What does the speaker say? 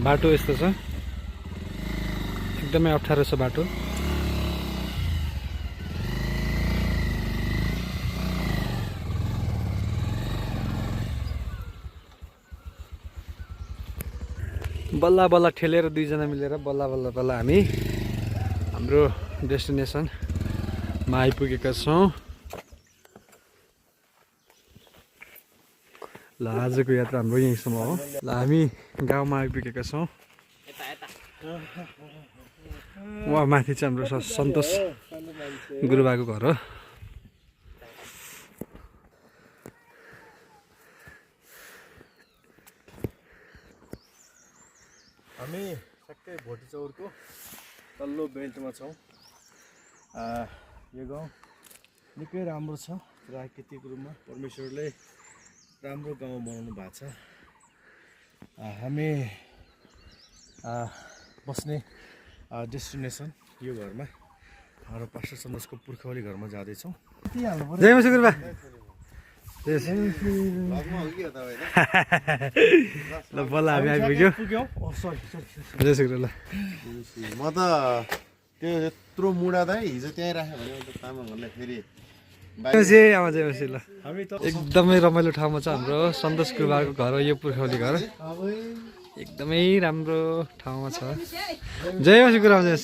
बाटो यस्तो छ, एकदमै अप्ठ्यारो छ बाटो। बल्ल बल्ल ठेलेर दुईजना मिलेर बल्ल बल्ल बल्ल हामी हाम्रो डेस्टिनेसनमा आइपुगेका छौँ। ल आजको यात्रा हाम्रो यहीँसम्म हो। ल हामी गाउँमा आइपुगेका छौँ। उहाँ माथि चाहिँ हाम्रो सन्तोष गुरुबाको घर हो। हामी ठ्याक्कै भोटे चौरको तल्लो बेल्टमा छौँ। यो गाउँ निकै राम्रो छ। प्राकृतिक रूपमा परमेश्वरले राम्रो गाउँ बनाउनु भएको छ। हामी बस्ने डेस्टिनेसन यो घरमा र पास्टर सन्तोषको पुर्खावली घरमा जाँदैछौँ। जय मसी गुरुबा। ल बल्ल हामी आइपुग्यो। जय श्री गुरु। ल म त त्यो यत्रो मुडा दाइ हिजो त्यहीँ राख्यो भने तामाङहरूलाई फेरि ल एकदमै रमाइलो ठाउँमा छ हाम्रो सन्तोष गुरुबाको घर हो। यो पुर्खौली घर एकदमै राम्रो ठाउँमा छ। जय मसी गुरु। जय